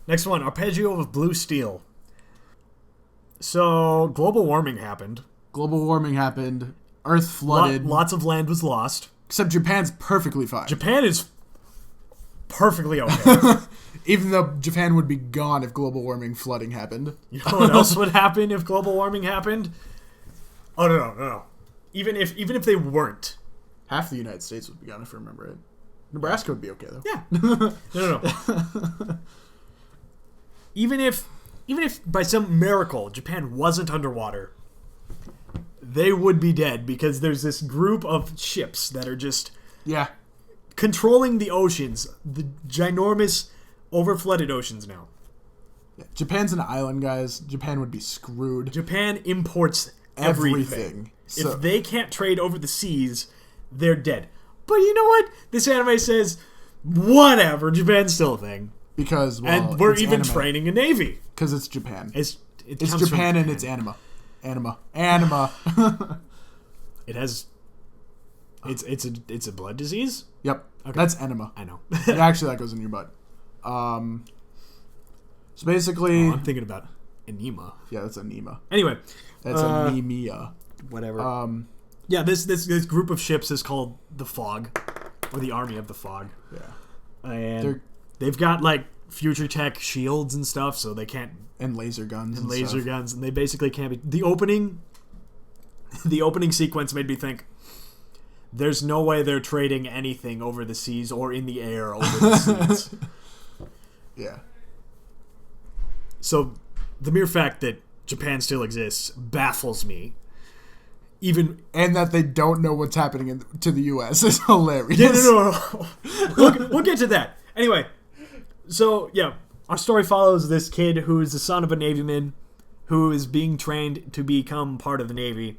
Next one, Arpeggio of Blue Steel. So, global warming happened. Earth flooded. Lots of land was lost. Except Japan's perfectly fine. Japan is perfectly okay. Even though Japan would be gone if global warming flooding happened. You know what else would happen if global warming happened? Oh, no. Even if they weren't. Half the United States would be gone, if I remember it. Nebraska would be okay, though. Yeah. No. Even if by some miracle Japan wasn't underwater, they would be dead because there's this group of ships that are just controlling the oceans, the ginormous, overflooded oceans now. Yeah. Japan's an island, guys. Japan would be screwed. Japan imports everything. So, if they can't trade over the seas, they're dead. But you know what? This anime says, whatever, Japan's still a thing. Because, and we're even training a navy. Because it's Japan. It's Japan and it's anima. Anima. It has... It's a blood disease? Yep. Okay. That's enema. I know. Yeah, actually, that goes in your butt. So basically... I'm thinking about anema. Yeah, that's anema. Anyway. That's anemia. Whatever. Yeah, this group of ships is called the Fog. Or the Army of the Fog. Yeah. And they've got, like, future tech shields and stuff, so they can't... And laser guns and laser guns, and they basically can't be... The opening sequence made me think, there's no way they're trading anything over the seas or in the air over the seas. Yeah. So, the mere fact that Japan still exists baffles me. And that they don't know what's happening to the U.S. is hilarious. Yeah, no. We'll get to that. Anyway, so, yeah, our story follows this kid who is the son of a Navyman who is being trained to become part of the Navy.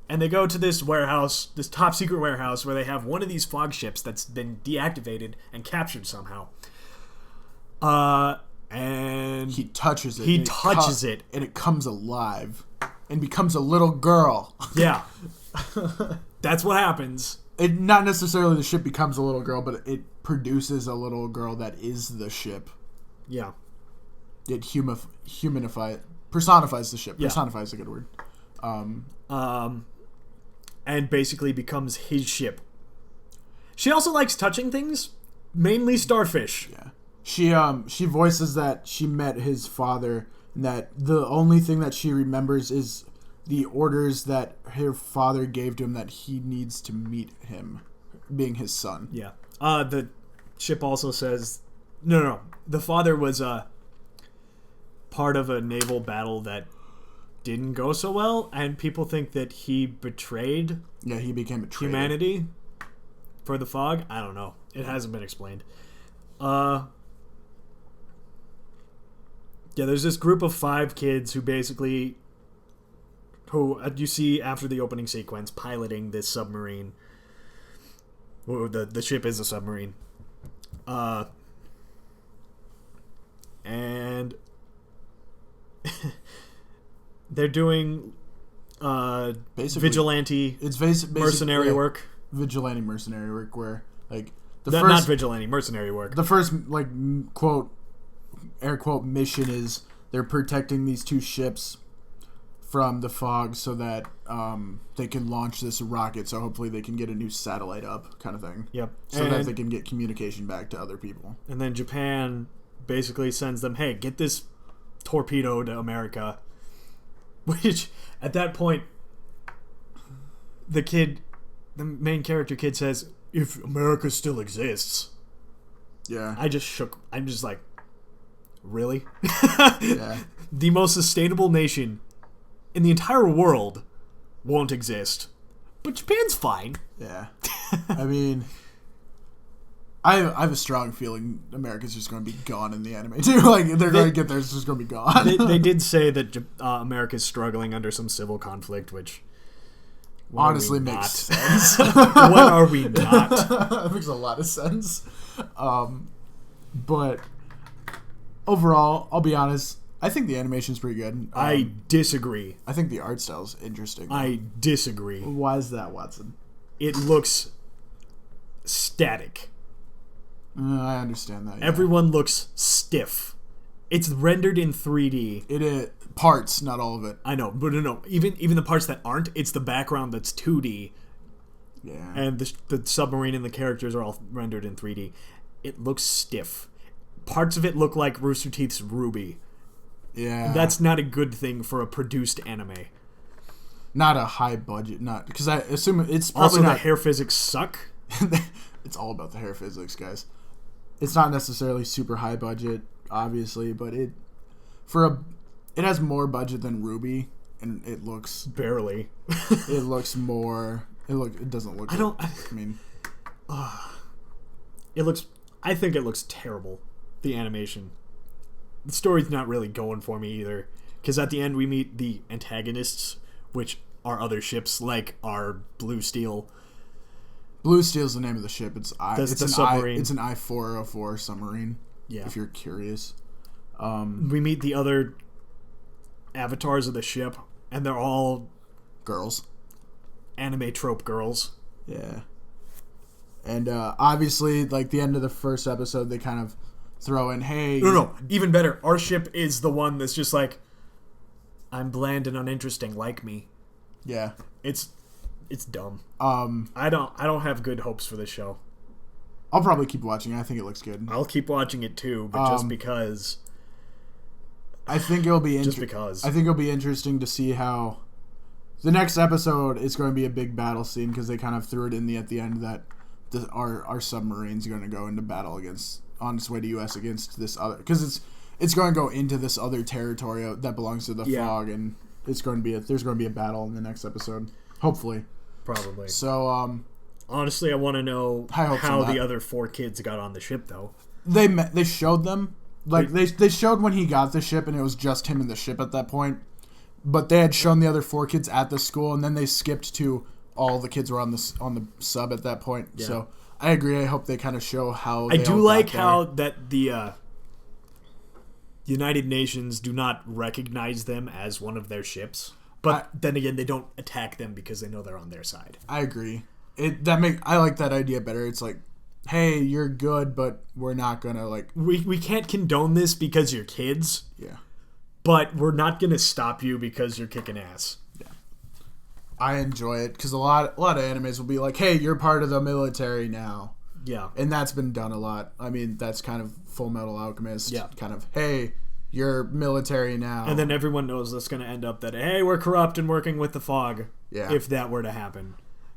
And they go to this warehouse, this top secret warehouse, where they have one of these fog ships that's been deactivated and captured somehow. And he touches it. And it comes alive. And becomes a little girl. Yeah. That's what happens. Not necessarily the ship becomes a little girl, but it produces a little girl that is the ship. Yeah. It personifies the ship. Yeah. Personifies is a good word. And basically becomes his ship. She also likes touching things, mainly starfish. Yeah. She voices that she met his father, and that the only thing that she remembers is the orders that her father gave to him, that he needs to meet him, being his son. Yeah. The ship also says... No. The father was part of a naval battle that didn't go so well, and people think that he betrayed... Yeah, he became a traitor. Humanity for the Fog. I don't know. It hasn't been explained. Yeah, there's this group of 5 kids who you see after the opening sequence piloting this submarine. Well, the ship is a submarine. And they're doing vigilante mercenary work. Vigilante mercenary work where, like, not vigilante, mercenary work. The first, like, quote, air quote, mission is they're protecting these 2 ships from the fog so that they can launch this rocket, so hopefully they can get a new satellite up, kind of thing. Yep. So that they can get communication back to other people. And then Japan basically sends them, hey, get this torpedo to America. Which, at that point, the main character kid says, if America still exists. Yeah. I'm just like, really? Yeah. The most sustainable nation in the entire world won't exist. But Japan's fine. Yeah. I mean, I have a strong feeling America's just going to be gone in the anime, too. Like, they're going to get there, it's just going to be gone. They did say that America's struggling under some civil conflict, which... honestly makes sense. What are we not? That makes a lot of sense. But overall, I'll be honest, I think the animation's pretty good. I disagree. I think the art style's interesting. I disagree. Why is that, Watson? It looks static. I understand that. Yeah. Everyone looks stiff. It's rendered in 3D. It is parts, not all of it. I know, but no. Even the parts that aren't, it's the background that's 2D. Yeah. And the submarine and the characters are all rendered in 3D. It looks stiff. Parts of it look like Rooster Teeth's Ruby. Yeah. That's not a good thing for a produced anime. Not a high budget, not because I assume it's probably Also, not. the hair physics suck. It's all about the hair physics, guys. It's not necessarily super high budget, obviously, but it has more budget than Ruby, and it looks Barely. it looks more. It doesn't look. It looks. I think it looks terrible. The animation. The story's not really going for me either. Because at the end we meet the antagonists, which are other ships, like our Blue Steel. Blue Steel's the name of the ship. It's the submarine. It's an I-404 submarine. Yeah. If you're curious. We meet the other avatars of the ship, and they're all girls. Anime trope girls. Yeah. And obviously, like the end of the first episode, they kind of throw in, hey... No, even better. Our ship is the one that's just like, I'm bland and uninteresting, like me. Yeah. It's dumb. I don't have good hopes for this show. I'll probably keep watching it. I think it looks good. I'll keep watching it too, but just because... I think it'll be just because. I think it'll be interesting to see how... The next episode is going to be a big battle scene because they kind of threw it at the end that our submarine's going to go into battle on its way to U.S. against this other... Because it's going to go into this other territory that belongs to the fog, and there's going to be a battle in the next episode. Hopefully. Probably. So, honestly, I want to know how the other 4 kids got on the ship, though. They showed them. Like, they showed when he got the ship, and it was just him and the ship at that point. But they had shown the other 4 kids at the school, and then they skipped to all the kids were on the sub at that point. Yeah. So, I agree. I hope they kind of show how I do like how that the United Nations do not recognize them as one of their ships. But then again, they don't attack them because they know they're on their side. I agree. I like that idea better. It's like, hey, you're good, but we're not gonna like... We can't condone this because you're kids. Yeah. But we're not gonna stop you because you're kicking ass. Yeah. I enjoy it because a lot of animes will be like, hey, you're part of the military now. Yeah. And that's been done a lot. I mean, that's kind of Full Metal Alchemist. Yeah. Kind of, hey, you're military now. And then everyone knows that's going to end up that, hey, we're corrupt and working with the fog. Yeah. If that were to happen.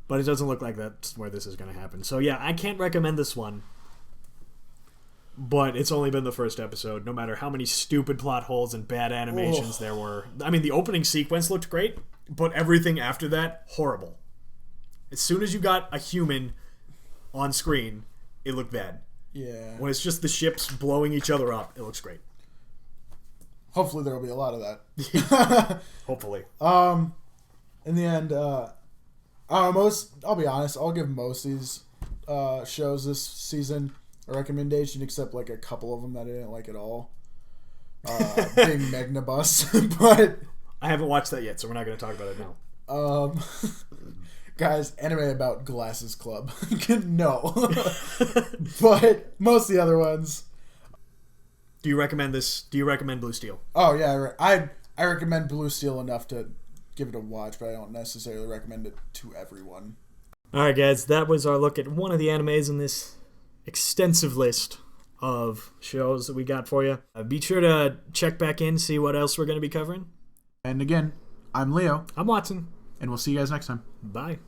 But it doesn't look like that's where this is going to happen. So, yeah, I can't recommend this one. But it's only been the first episode, no matter how many stupid plot holes and bad animations there were. I mean, the opening sequence looked great, but everything after that, horrible. As soon as you got a human on screen, it looked bad. Yeah. When it's just the ships blowing each other up, it looks great. Hopefully there will be a lot of that. Hopefully. In the end, I'll be honest, I'll give most of these shows this season a recommendation, except like a couple of them that I didn't like at all. Being Magnabus, but I haven't watched that yet, so we're not going to talk about it now. Guys, anime about Glasses Club. No. But most of the other ones. Do you recommend this? Do you recommend Blue Steel? Oh, yeah. I recommend Blue Steel enough to give it a watch, but I don't necessarily recommend it to everyone. Alright, guys. That was our look at one of the animes in this extensive list of shows that we got for you. Be sure to check back in, see what else we're going to be covering. And again, I'm Leo. I'm Watson. And we'll see you guys next time. Bye.